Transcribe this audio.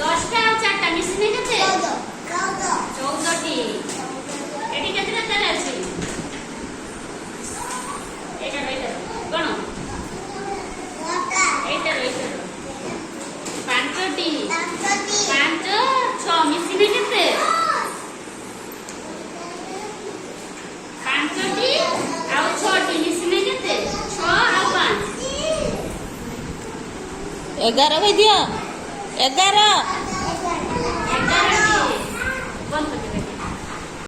10টা ଆଉ 4ଟା ମିଶିଲେ କେତେ? 14ଟି। ଏଠି କେତେଟା ତାର ଅଛି? ଏଇଟା କଣ? ଏଇଟା 5ଟି। 5 6 ମିଶିଲେ କେତେ? 5ଟି ଆଉ 6ଟି ମିଶିଲେ କେତେ? 6 ଆଉ 5 11 ଭାଇ ଦିଅ 11